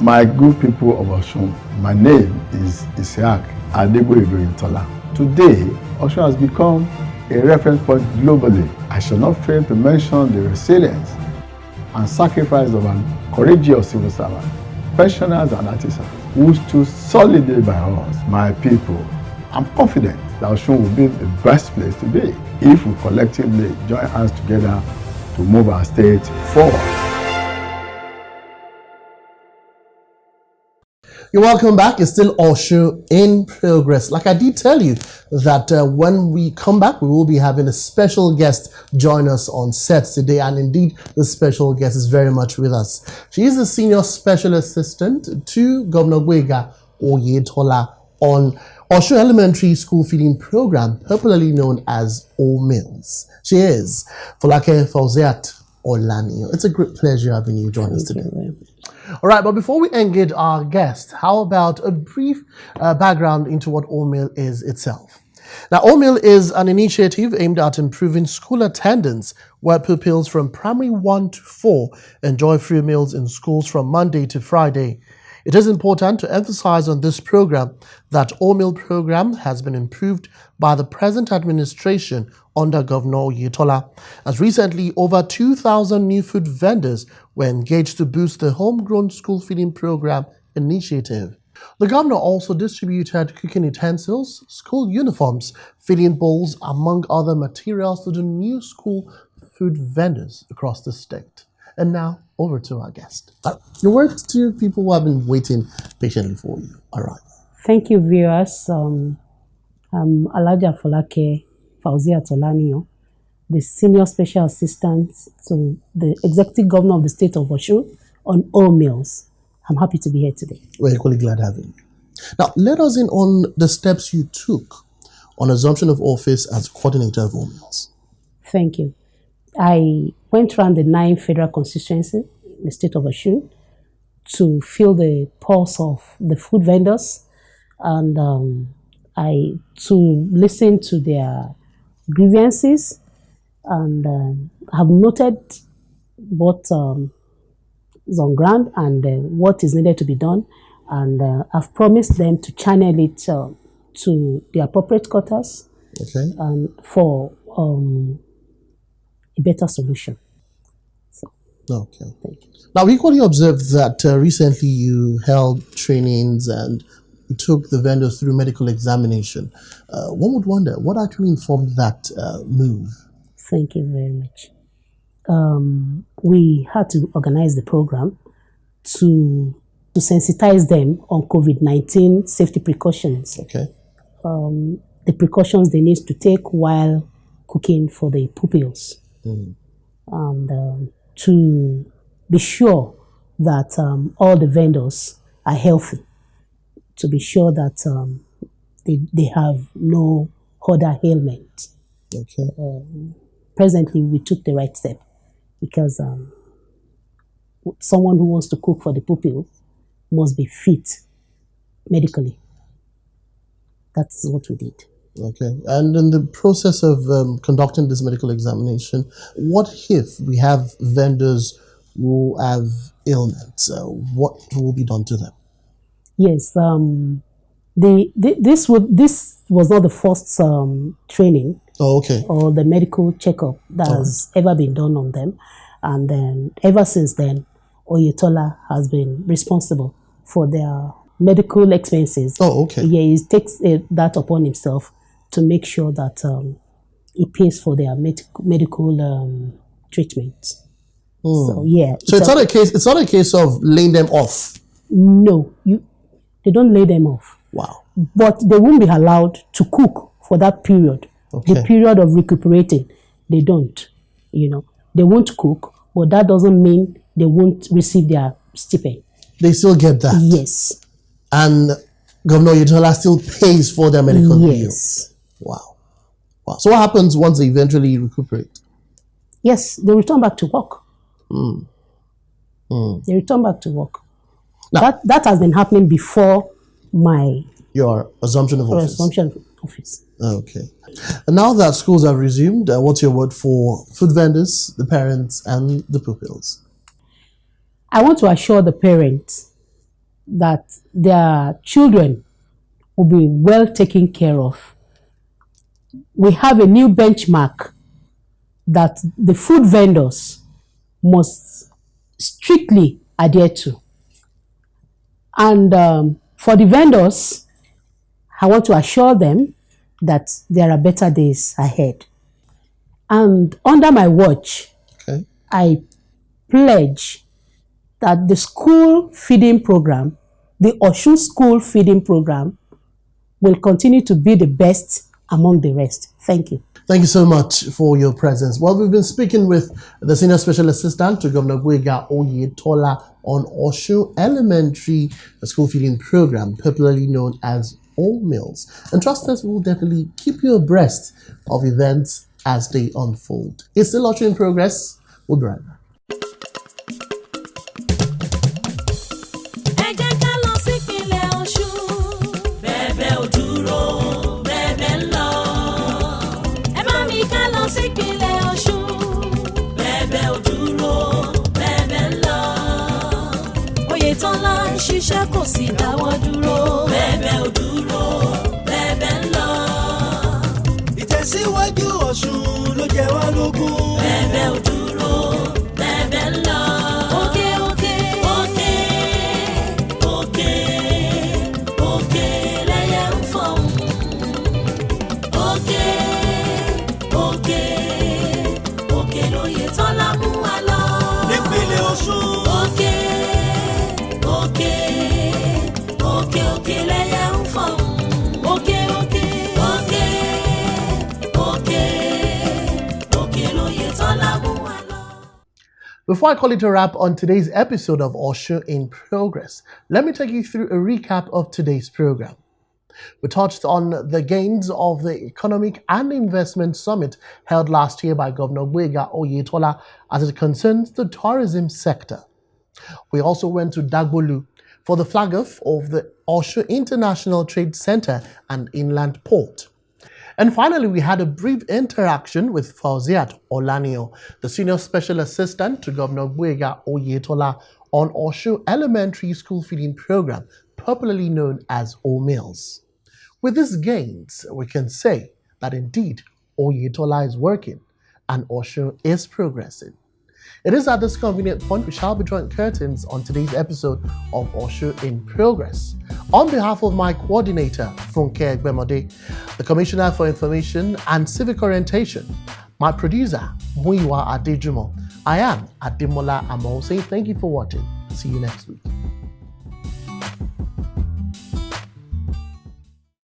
My good people of Osun, my name is Isiaq Adegboyetola. Today, Osun has become a reference point globally. I shall not fail to mention the resilience and sacrifice of an courageous civil servant, pensioners and artisans who stood solidly by us. My people, I'm confident that Osun will be the best place to be if we collectively join hands together to move our state forward. You're welcome back. It's still Osun in progress. Like I did tell you that when we come back, we will be having a special guest join us on set today. And indeed, the special guest is very much with us. She is the Senior Special Assistant to Governor Gboyega Oyetola on Osun Elementary School Feeding Program, popularly known as OMeal. She is Folake Fauziat Olaniyan. It's a great pleasure having you join us today. All right, but before we engage our guest, how about a brief background into what OMeal is itself? Now, OMeal is an initiative aimed at improving school attendance, where pupils from primary 1 to 4 enjoy free meals in schools from Monday to Friday. It is important to emphasize on this program that OMeal program has been improved by the present administration under Governor Oyetola, as recently over 2,000 new food vendors were engaged to boost the homegrown school feeding program initiative. The governor also distributed cooking utensils, school uniforms, feeding bowls, among other materials to the new school food vendors across the state. And now, over to our guest. The words to people who have been waiting patiently for you. All right. Thank you, viewers. I'm Alaja Folake Fauziat Olaniyan, the Senior Special Assistant to the Executive Governor of the State of Osun on OMeal. I'm happy to be here today. We're equally glad having you. Now, let us in on the steps you took on assumption of office as coordinator of OMeal. Thank you. I went around the 9 federal constituencies in the state of Osun to feel the pulse of the food vendors and to listen to their grievances, and have noted what is on ground and what is needed to be done, and I've promised them to channel it to the appropriate quarters, okay, for a better solution. So, okay. Now, we equally observed that recently you held trainings and you took the vendors through medical examination. One would wonder, what actually informed that move? Thank you very much. We had to organize the program to sensitize them on COVID-19 safety precautions. Okay. The precautions they need to take while cooking for the pupils. And to be sure that all the vendors are healthy, to be sure that they have no other ailment. Okay. Presently, we took the right step because someone who wants to cook for the pupils must be fit medically. That's what we did. Okay. And in the process of conducting this medical examination, what if we have vendors who have ailments? What will be done to them? Yes. This was not the first training. Oh, okay. Or the medical checkup that has ever been done on them. And then ever since then, Oyetola has been responsible for their medical expenses. Oh, okay. Yeah, he takes that upon himself to make sure that he pays for their medical treatment. So yeah. So it's not a case. It's not a case of laying them off. No, they don't lay them off. Wow. But they won't be allowed to cook for that period. Okay. The period of recuperating, they don't. They won't cook, but that doesn't mean they won't receive their stipend. They still get that. Yes. And Governor Oyetola still pays for their medical bills. Yes. Wow. So what happens once they eventually recuperate? Yes, they return back to work. They return back to work. Now, that has been happening before your assumption of office. Okay. And now that schools have resumed, what's your word for food vendors, the parents, and the pupils? I want to assure the parents that their children will be well taken care of. We have a new benchmark that the food vendors must strictly adhere to. And for the vendors, I want to assure them that there are better days ahead. And under my watch, I pledge that the school feeding program, the Osun school feeding program, will continue to be the best among the rest. Thank you. Thank you so much for your presence. Well, we've been speaking with the Senior Special Assistant to Governor Gboyega Oyetola on Osun Elementary School Feeding Program, popularly known as OMeals. And trust us, we will definitely keep you abreast of events as they unfold. It's still Osun in progress. We'll be right back. Ṣiṣẹ́ kò sí dáwọ́ dúró. Bẹ́ẹ̀bẹ́ ò dúró, bẹ́ẹ̀bẹ́ ń lọ. Ìtẹ̀síwájú Ọ̀ṣun ló jẹ wá lógún. Bẹ́ẹ̀bẹ́ ò dúró, bẹ́ẹ̀bẹ́ ń lọ. Òkè òkè òkè òkè òkè lẹ́yẹ ń fọ̀hún. Òkè òkè òkè lóye tọ́lá mú wa lọ. Nípínlẹ̀ Ọ̀ṣun. Òkè. Òkè lẹ́yẹ ń fọ̀hún. Òkè lóye tọ́lá mú wa lọ. Before I call it a wrap on today's episode of Osun in Progress, let me take you through a recap of today's program. We touched on the gains of the Economic and Investment Summit held last year by Governor Gboyega Oyetola as it concerns the tourism sector. We also went to Dagbolu for the flag-off of the Osun International Trade Center and Inland Port. And finally, we had a brief interaction with Fauziat Olanio, the Senior Special Assistant to Governor Gboyega Oyetola on Osun Elementary School Feeding Program, popularly known as OMeals. With these gains, we can say that indeed Oyetola is working and Osun is progressing. It is at this convenient point we shall be drawing curtains on today's episode of Osun in Progress. On behalf of my coordinator, Funke Egbemode, the Commissioner for Information and Civic Orientation, my producer, Muyiwa Adejumo, I am Ademola Amo saying thank you for watching. See you next week.